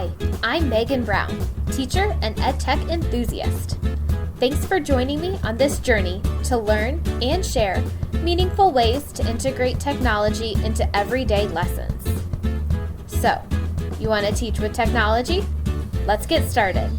Hi, I'm Megan Brown, teacher and EdTech enthusiast. Thanks for joining me on this journey to learn and share meaningful ways to integrate technology into everyday lessons. So, you want to teach with technology? Let's get started.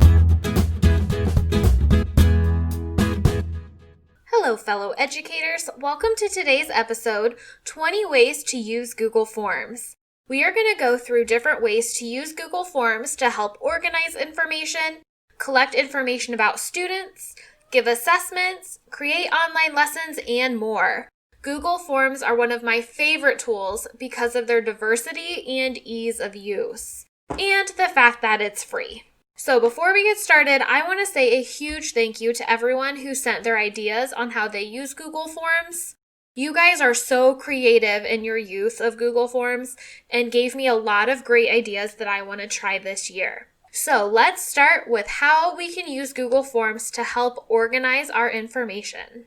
Hello, fellow educators. Welcome to today's episode, 20 Ways to Use Google Forms. We are going to go through different ways to use Google Forms to help organize information, collect information about students, give assessments, create online lessons, and more. Google Forms are one of my favorite tools because of their diversity and ease of use, and the fact that it's free. So before we get started, I want to say a huge thank you to everyone who sent their ideas on how they use Google Forms. You guys are so creative in your use of Google Forms and gave me a lot of great ideas that I want to try this year. So let's start with how we can use Google Forms to help organize our information.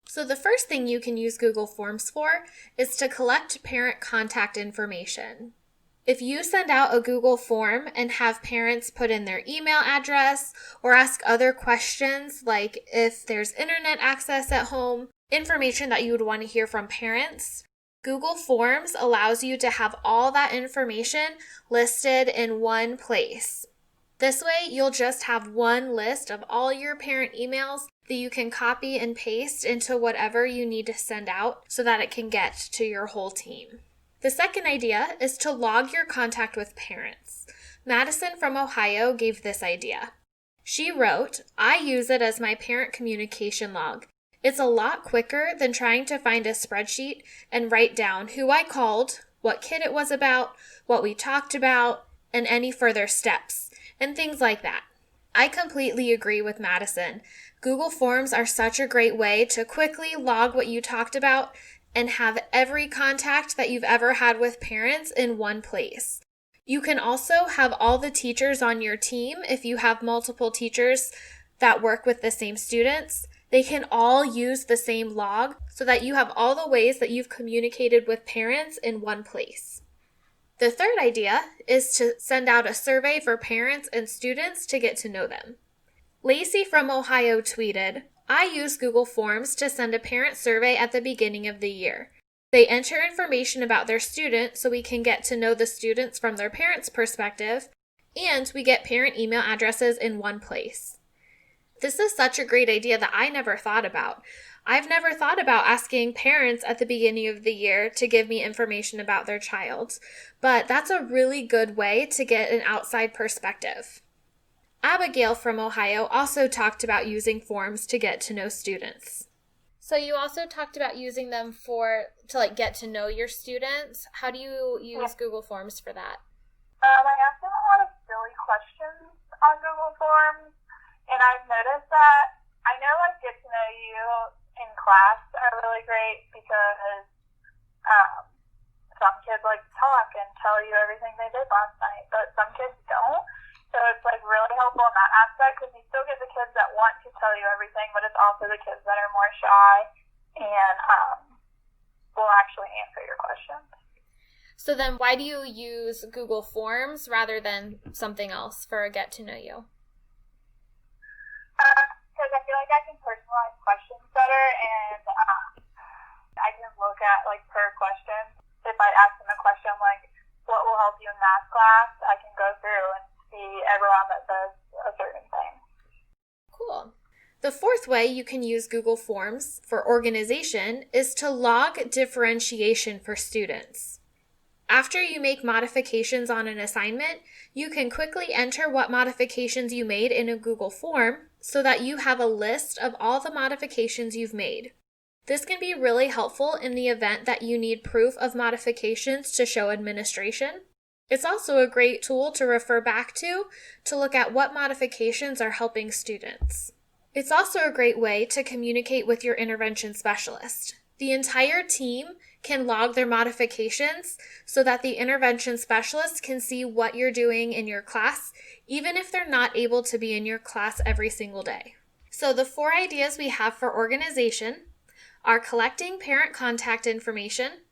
So the first thing you can use Google Forms for is to collect parent contact information. If you send out a Google form and have parents put in their email address or ask other questions like if there's internet access at home, information that you would want to hear from parents, Google Forms allows you to have all that information listed in one place. This way, you'll just have one list of all your parent emails that you can copy and paste into whatever you need to send out so that it can get to your whole team. The second idea is to log your contact with parents. Madison from Ohio gave this idea. She wrote, "I use it as my parent communication log. It's a lot quicker than trying to find a spreadsheet and write down who I called, what kid it was about, what we talked about, and any further steps, and things like that." I completely agree with Madison. Google Forms are such a great way to quickly log what you talked about and have every contact that you've ever had with parents in one place. You can also have all the teachers on your team, if you have multiple teachers that work with the same students. They can all use the same log so that you have all the ways that you've communicated with parents in one place. The third idea is to send out a survey for parents and students to get to know them. Lacey from Ohio tweeted, "I use Google Forms to send a parent survey at the beginning of the year. They enter information about their student so we can get to know the students from their parents' perspective, and we get parent email addresses in one place." This is such a great idea that I never thought about. I've never thought about asking parents at the beginning of the year to give me information about their child, but that's a really good way to get an outside perspective. Abigail from Ohio also talked about using forms to get to know students. So you also talked about using them to get to know your students. How do you use Google Forms for that? I ask them a lot of silly questions on Google Forms. And I've noticed that I know get to know you in class are really great because some kids like to talk and tell you everything they did last night, but some kids don't. So it's really helpful in that aspect because you still get the kids that want to tell you everything, but it's also the kids that are more shy and will actually answer your questions. So then why do you use Google Forms rather than something else for a get to know you? Because I feel like I can personalize questions better, and I can look at per question. If I ask them a question like, "What will help you in math class?" I can go through and see everyone that says a certain thing. Cool. The fourth way you can use Google Forms for organization is to log differentiation for students. After you make modifications on an assignment, you can quickly enter what modifications you made in a Google form so that you have a list of all the modifications you've made. This can be really helpful in the event that you need proof of modifications to show administration. It's also a great tool to refer back to look at what modifications are helping students. It's also a great way to communicate with your intervention specialist. The entire team can log their modifications so that the intervention specialist can see what you're doing in your class, even if they're not able to be in your class every single day. So the 4 ideas we have for organization are collecting parent contact information,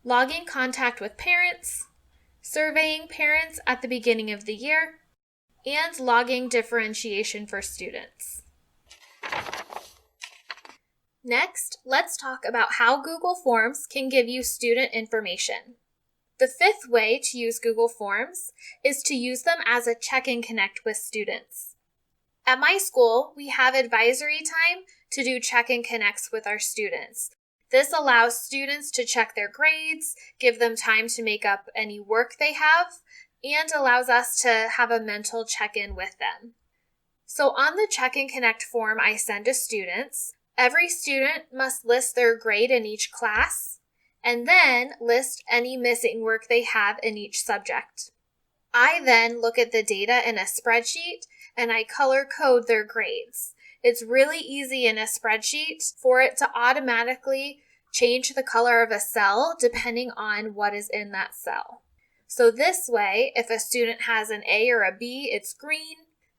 logging contact with parents, surveying parents at the beginning of the year, and logging differentiation for students. Next, let's talk about how Google Forms can give you student information. The fifth way to use Google Forms is to use them as a check and connect with students. At my school, we have advisory time to do check and connects with our students. This allows students to check their grades, give them time to make up any work they have, and allows us to have a mental check-in with them. So on the check and connect form I send to students, every student must list their grade in each class, and then list any missing work they have in each subject. I then look at the data in a spreadsheet and I color code their grades. It's really easy in a spreadsheet for it to automatically change the color of a cell depending on what is in that cell. So this way, if a student has an A or a B, it's green,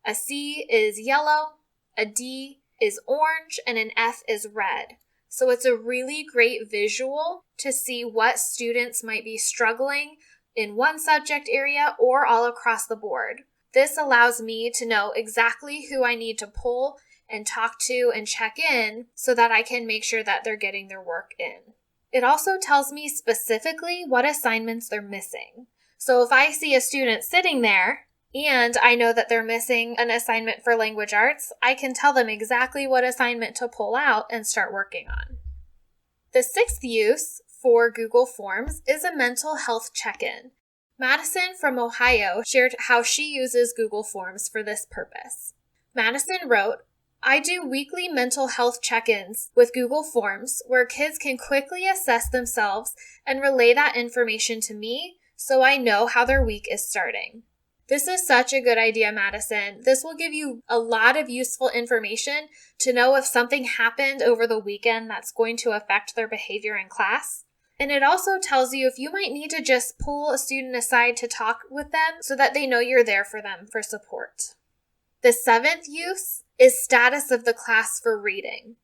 a C is yellow, a D is orange, and an F is red. So it's a really great visual to see what students might be struggling in one subject area or all across the board. This allows me to know exactly who I need to pull and talk to and check in so that I can make sure that they're getting their work in. It also tells me specifically what assignments they're missing. So if I see a student sitting there and I know that they're missing an assignment for language arts, I can tell them exactly what assignment to pull out and start working on. The sixth use for Google Forms is a mental health check-in. Madison from Ohio shared how she uses Google Forms for this purpose. Madison wrote, "I do weekly mental health check-ins with Google Forms where kids can quickly assess themselves and relay that information to me so I know how their week is starting." This is such a good idea, Madison. This will give you a lot of useful information to know if something happened over the weekend that's going to affect their behavior in class. And it also tells you if you might need to just pull a student aside to talk with them so that they know you're there for them for support. The seventh use is status of the class for reading.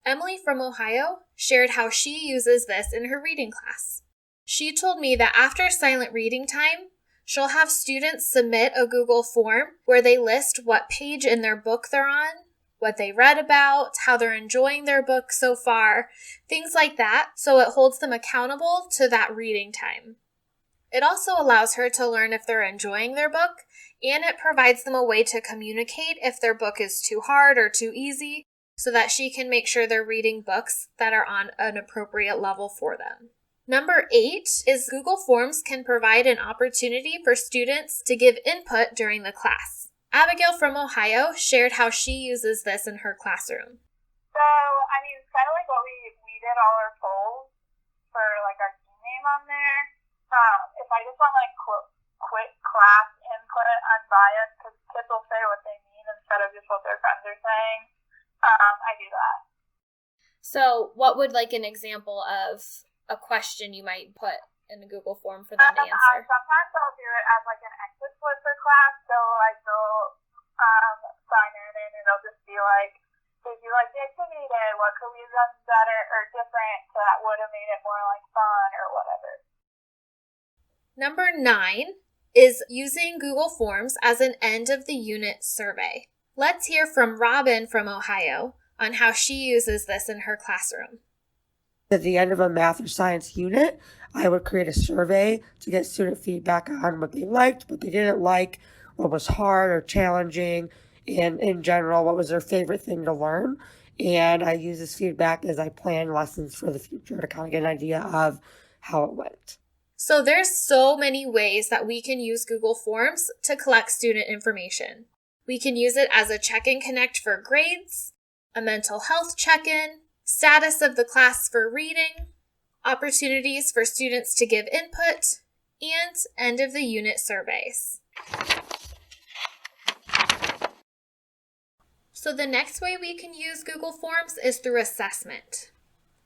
Emily from Ohio shared how she uses this in her reading class. She told me that after silent reading time, she'll have students submit a Google form where they list what page in their book they're on, what they read about, how they're enjoying their book so far, things like that, so it holds them accountable to that reading time. It also allows her to learn if they're enjoying their book, and it provides them a way to communicate if their book is too hard or too easy, so that she can make sure they're reading books that are on an appropriate level for them. Number 8 is Google Forms can provide an opportunity for students to give input during the class. Abigail from Ohio shared how she uses this in her classroom. So, it's kind of like what we did all our polls for, our team name on there. If I just want, quick class input unbiased, because kids will say what they mean instead of just what their friends are saying, I do that. So, what would, an example of a question you might put in a Google form for them to answer? Sometimes I'll do it as an exit split for class, so they'll sign in and it'll just be did you like the activity today? What could we have done better or different that would have made it more fun or whatever? Number 9 is using Google Forms as an end of the unit survey. Let's hear from Robin from Ohio on how she uses this in her classroom. At the end of a math or science unit, I would create a survey to get student feedback on what they liked, what they didn't like, what was hard or challenging, and in general, what was their favorite thing to learn. And I use this feedback as I plan lessons for the future to kind of get an idea of how it went. So there's so many ways that we can use Google Forms to collect student information. We can use it as a check-in connect for grades, a mental health check-in, status of the class for reading, opportunities for students to give input, and end of the unit surveys. So the next way we can use Google Forms is through assessment.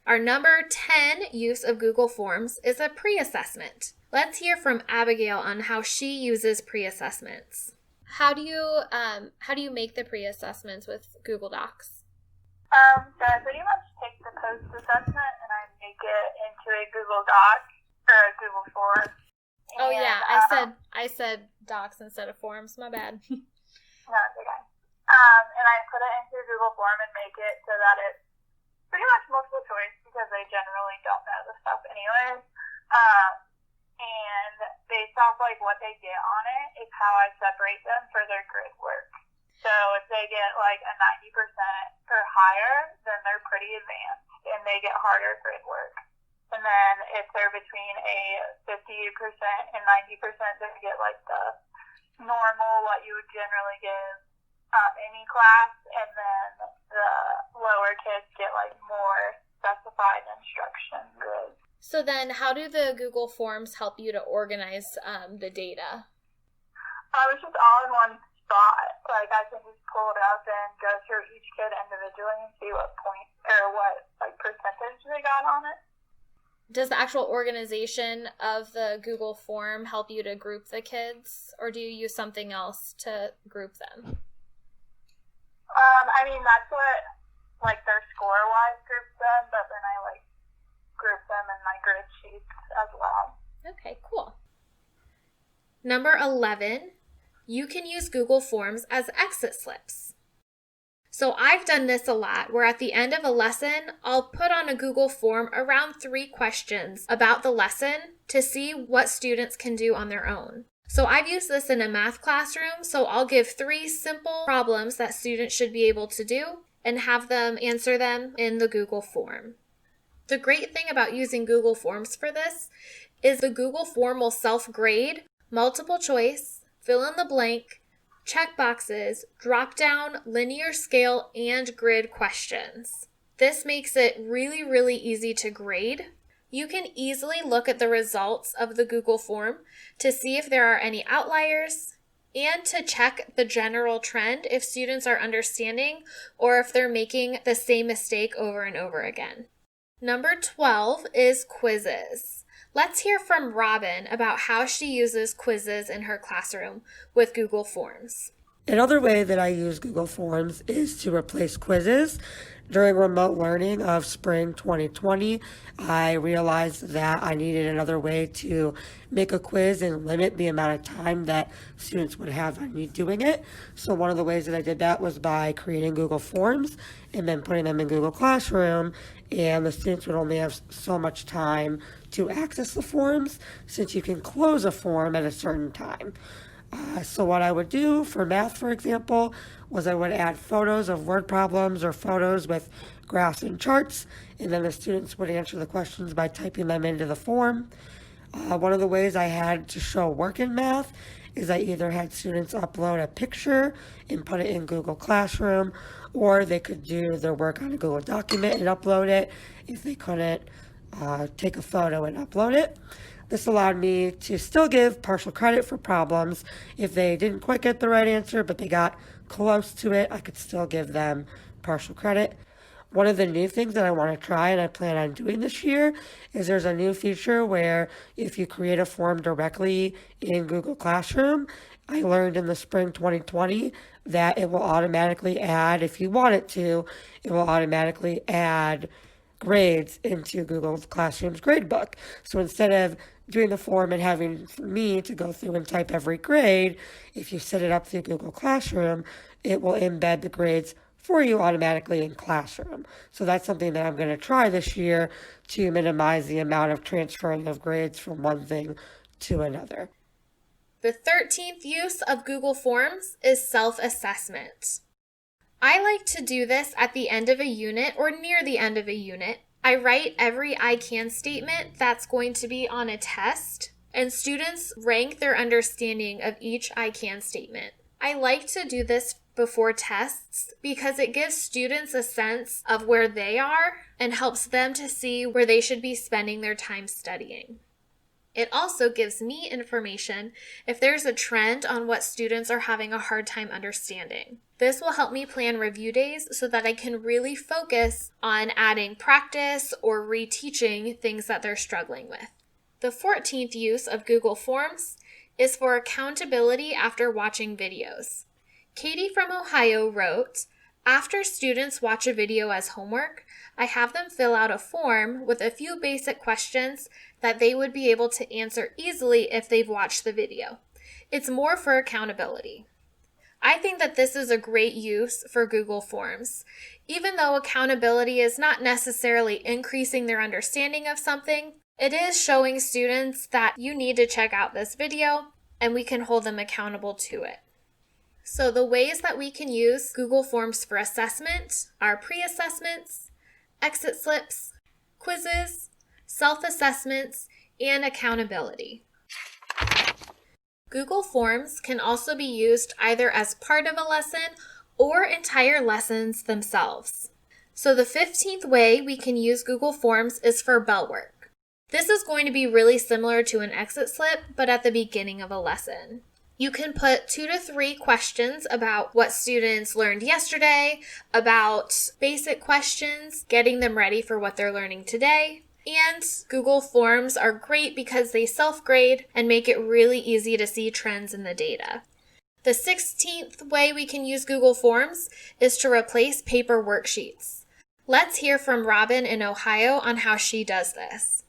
Our number 10 use of Google Forms is a pre-assessment. Let's hear from Abigail on how she uses pre-assessments. How do you make the pre-assessments with Google Docs? So I pretty much take the post assessment and I make it into a Google Doc or a Google Form. Oh, And, yeah, I said docs instead of forms. My bad. No, it's okay. And I put it into Google Form and make it so that it's pretty much multiple choice because they generally don't know the stuff anyways. And based off like what they get on it is how I separate them for their grid work. So if they get like a 90% or higher, then they're pretty advanced and they get harder grid work. And then if they're between a 50% and 90%, they get like the normal, what you would generally give any class, and then the lower kids get like more specified instruction grids. So then how do the Google Forms help you to organize the data? It's just all in one spot. Like I can just pull it up and go through each kid individually and see what point or what like percentage they got on it. Does the actual organization of the Google form help you to group the kids, or do you use something else to group them? I mean, that's what, like, their score-wise groups them, but then I, like, group them in my grid sheets as well. Okay, cool. Number 11, you can use Google Forms as exit slips. So I've done this a lot, where at the end of a lesson, I'll put on a Google form around 3 questions about the lesson to see what students can do on their own. So I've used this in a math classroom, so I'll give 3 simple problems that students should be able to do and have them answer them in the Google form. The great thing about using Google Forms for this is the Google form will self-grade, multiple choice, fill in the blank, check boxes, drop down, linear scale, and grid questions. This makes it really, really easy to grade. You can easily look at the results of the Google form to see if there are any outliers and to check the general trend if students are understanding or if they're making the same mistake over and over again. Number 12 is quizzes. Let's hear from Robin about how she uses quizzes in her classroom with Google Forms. Another way that I use Google Forms is to replace quizzes. During remote learning of spring 2020, I realized that I needed another way to make a quiz and limit the amount of time that students would have on me doing it. So one of the ways that I did that was by creating Google Forms and then putting them in Google Classroom, and the students would only have so much time to access the forms since you can close a form at a certain time. So what I would do for math, for example, was I would add photos of word problems or photos with graphs and charts, and then the students would answer the questions by typing them into the form. One of the ways I had to show work in math is I either had students upload a picture and put it in Google Classroom, or they could do their work on a Google document and upload it if they couldn't take a photo and upload it. This allowed me to still give partial credit for problems. If they didn't quite get the right answer, but they got close to it, I could still give them partial credit. One of the new things that I want to try and I plan on doing this year is there's a new feature where if you create a form directly in Google Classroom, I learned in the spring 2020 that it will automatically add, if you want it to, it will automatically add grades into Google Classroom's gradebook. So instead of doing the form and having me to go through and type every grade, if you set it up through Google Classroom, it will embed the grades for you automatically in Classroom. So that's something that I'm going to try this year to minimize the amount of transferring of grades from one thing to another. The 13th use of Google Forms is self-assessment. I like to do this at the end of a unit or near the end of a unit. I write every I can statement that's going to be on a test, and students rank their understanding of each I can statement. I like to do this before tests because it gives students a sense of where they are and helps them to see where they should be spending their time studying. It also gives me information if there's a trend on what students are having a hard time understanding. This will help me plan review days so that I can really focus on adding practice or reteaching things that they're struggling with. The 14th use of Google Forms is for accountability after watching videos. Katie from Ohio wrote, After students watch a video as homework, I have them fill out a form with a few basic questions that they would be able to answer easily if they've watched the video. It's more for accountability. I think that this is a great use for Google Forms. Even though accountability is not necessarily increasing their understanding of something, it is showing students that you need to check out this video and we can hold them accountable to it. So the ways that we can use Google Forms for assessment are pre-assessments, exit slips, quizzes, self-assessments, and accountability. Google Forms can also be used either as part of a lesson or entire lessons themselves. So the 15th way we can use Google Forms is for bell work. This is going to be really similar to an exit slip, but at the beginning of a lesson. You can put 2 to 3 questions about what students learned yesterday, about basic questions, getting them ready for what they're learning today. And Google Forms are great because they self-grade and make it really easy to see trends in the data. The 16th way we can use Google Forms is to replace paper worksheets. Let's hear from Robin in Ohio on how she does this.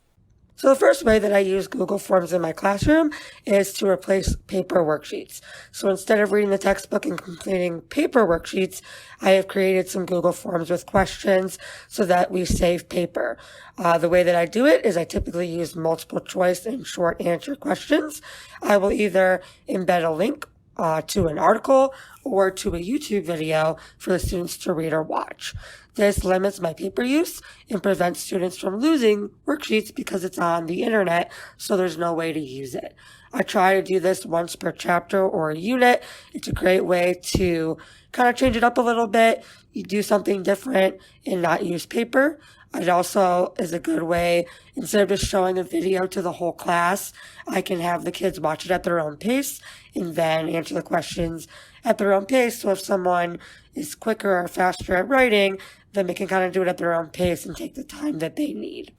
So the first way that I use Google Forms in my classroom is to replace paper worksheets. So instead of reading the textbook and completing paper worksheets, I have created some Google Forms with questions so that we save paper. The way that I do it is I typically use multiple choice and short answer questions. I will either embed a link to an article or to a YouTube video for the students to read or watch. This limits my paper use and prevents students from losing worksheets because it's on the internet, so there's no way to use it. I try to do this once per chapter or a unit. It's a great way to kind of change it up a little bit. You do something different and not use paper. It also is a good way, instead of just showing a video to the whole class, I can have the kids watch it at their own pace and then answer the questions at their own pace. So if someone is quicker or faster at writing, then they can kind of do it at their own pace and take the time that they need.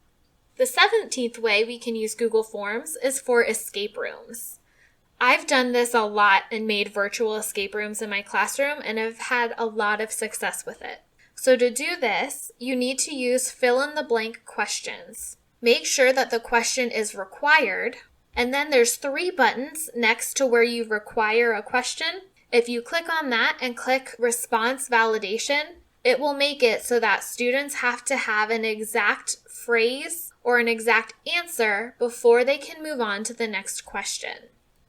The 17th way we can use Google Forms is for escape rooms. I've done this a lot and made virtual escape rooms in my classroom and have had a lot of success with it. So to do this, you need to use fill-in-the-blank questions. Make sure that the question is required, and then there's 3 buttons next to where you require a question. If you click on that and click response validation, it will make it so that students have to have an exact phrase or an exact answer before they can move on to the next question.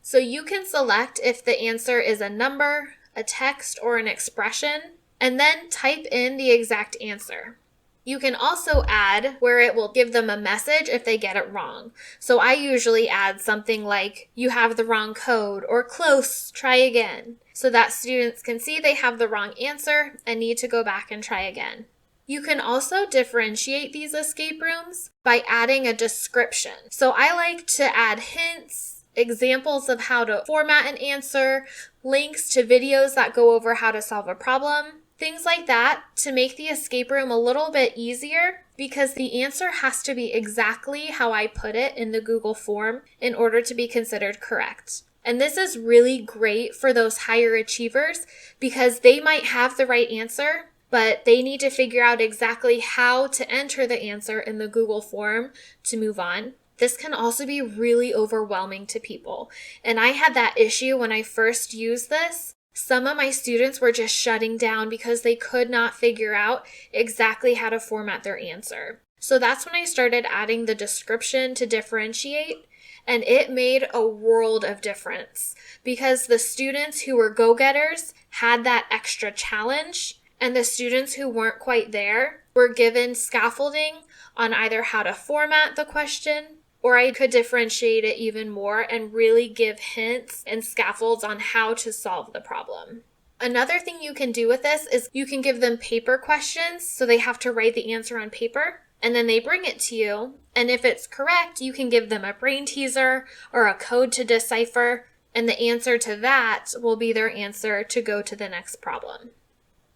So you can select if the answer is a number, a text, or an expression, and then type in the exact answer. You can also add where it will give them a message if they get it wrong. So I usually add something like, you have the wrong code, or close, try again, so that students can see they have the wrong answer and need to go back and try again. You can also differentiate these escape rooms by adding a description. So I like to add hints, examples of how to format an answer, links to videos that go over how to solve a problem, things like that, to make the escape room a little bit easier, because the answer has to be exactly how I put it in the Google form in order to be considered correct. And this is really great for those higher achievers because they might have the right answer, but they need to figure out exactly how to enter the answer in the Google form to move on. This can also be really overwhelming to people. And I had that issue when I first used this. Some of my students were just shutting down because they could not figure out exactly how to format their answer. So that's when I started adding the description to differentiate, and it made a world of difference because the students who were go-getters had that extra challenge, and the students who weren't quite there were given scaffolding on either how to format the question, or I could differentiate it even more and really give hints and scaffolds on how to solve the problem. Another thing you can do with this is you can give them paper questions, so they have to write the answer on paper, and then they bring it to you, and if it's correct, you can give them a brain teaser or a code to decipher, and the answer to that will be their answer to go to the next problem.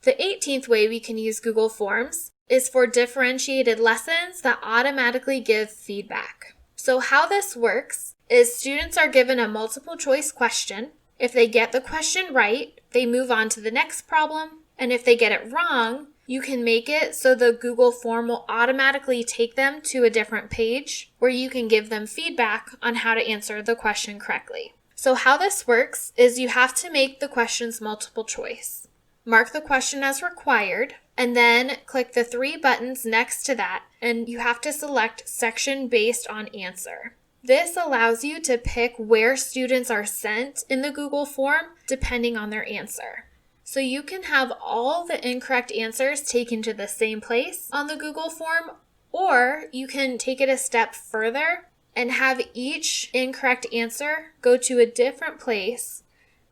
The 18th way we can use Google Forms is for differentiated lessons that automatically give feedback. So how this works is students are given a multiple choice question. If they get the question right, they move on to the next problem. And if they get it wrong, you can make it so the Google form will automatically take them to a different page where you can give them feedback on how to answer the question correctly. So how this works is you have to make the questions multiple choice. Mark the question as required, and then click the 3 buttons next to that, and you have to select section based on answer. This allows you to pick where students are sent in the Google form depending on their answer. So you can have all the incorrect answers taken to the same place on the Google form, or you can take it a step further and have each incorrect answer go to a different place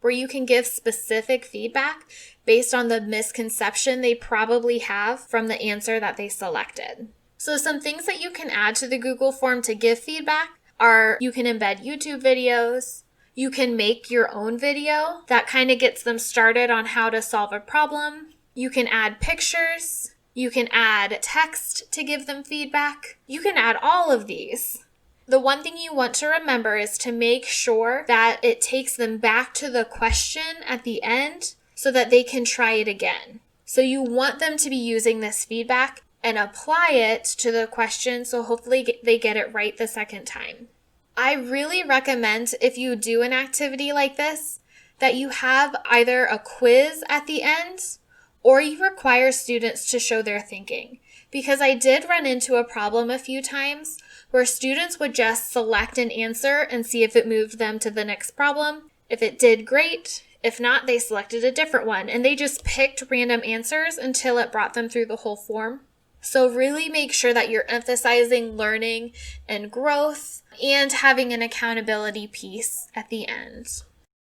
where you can give specific feedback based on the misconception they probably have from the answer that they selected. So some things that you can add to the Google form to give feedback are you can embed YouTube videos. You can make your own video that kind of gets them started on how to solve a problem. You can add pictures. You can add text to give them feedback. You can add all of these. The one thing you want to remember is to make sure that it takes them back to the question at the end so that they can try it again. So you want them to be using this feedback and apply it to the question so hopefully they get it right the second time. I really recommend if you do an activity like this that you have either a quiz at the end or you require students to show their thinking. Because I did run into a problem a few times where students would just select an answer and see if it moved them to the next problem. If it did, great. If not, they selected a different one and they just picked random answers until it brought them through the whole form. So really make sure that you're emphasizing learning and growth and having an accountability piece at the end.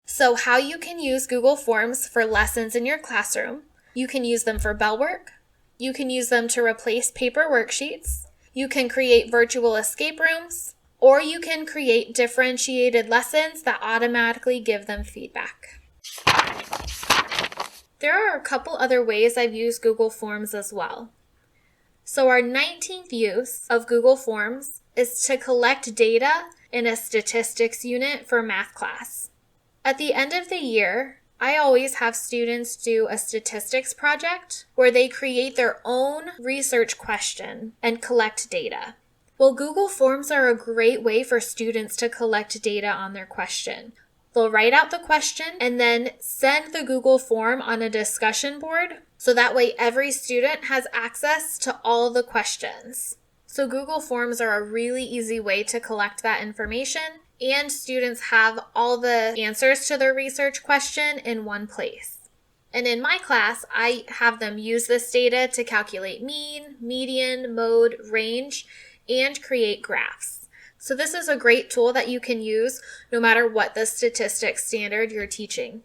So how you can use Google Forms for lessons in your classroom. You can use them for bell work. You can use them to replace paper worksheets. You can create virtual escape rooms, or you can create differentiated lessons that automatically give them feedback. There are a couple other ways I've used Google Forms as well. So our 19th use of Google Forms is to collect data in a statistics unit for math class. At the end of the year, I always have students do a statistics project where they create their own research question and collect data. Well, Google Forms are a great way for students to collect data on their question. They'll write out the question and then send the Google form on a discussion board so that way every student has access to all the questions. So Google Forms are a really easy way to collect that information, and students have all the answers to their research question in one place. And in my class, I have them use this data to calculate mean, median, mode, range, and create graphs. So this is a great tool that you can use no matter what the statistics standard you're teaching.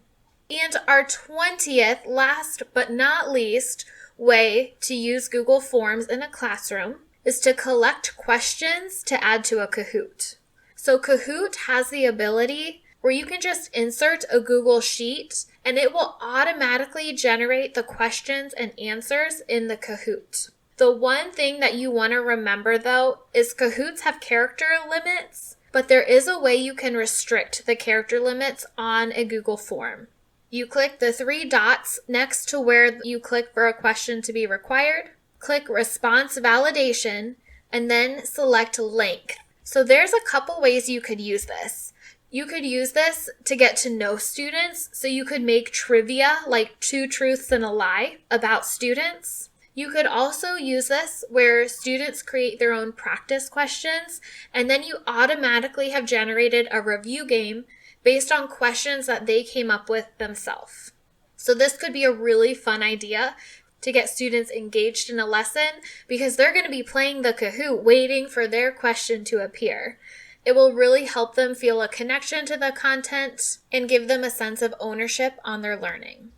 And our 20th, last but not least, way to use Google Forms in a classroom is to collect questions to add to a Kahoot. So Kahoot has the ability where you can just insert a Google Sheet and it will automatically generate the questions and answers in the Kahoot. The one thing that you want to remember though is Kahoots have character limits, but there is a way you can restrict the character limits on a Google form. You click the 3 dots next to where you click for a question to be required, click response validation, and then select length. So there's a couple ways you could use this. You could use this to get to know students, so you could make trivia like 2 truths and a lie about students. You could also use this where students create their own practice questions, and then you automatically have generated a review game based on questions that they came up with themselves. So this could be a really fun idea to get students engaged in a lesson because they're going to be playing the Kahoot waiting for their question to appear. It will really help them feel a connection to the content and give them a sense of ownership on their learning.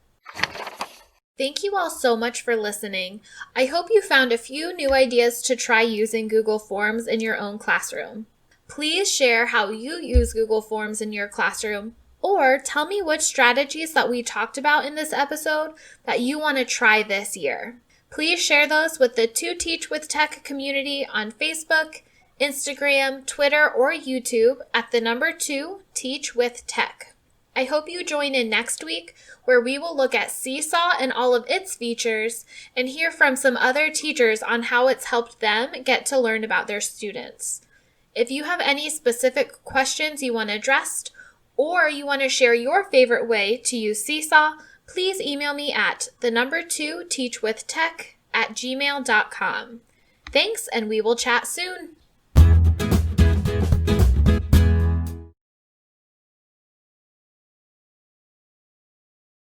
Thank you all so much for listening. I hope you found a few new ideas to try using Google Forms in your own classroom. Please share how you use Google Forms in your classroom, or tell me which strategies that we talked about in this episode that you want to try this year. Please share those with the 2 Teach with Tech community on Facebook, Instagram, Twitter, or YouTube at the number 2 Teach with Tech. I hope you join in next week where we will look at Seesaw and all of its features and hear from some other teachers on how it's helped them get to learn about their students. If you have any specific questions you want addressed or you want to share your favorite way to use Seesaw, please email me at 2teachwithtech@gmail.com. Thanks, and we will chat soon.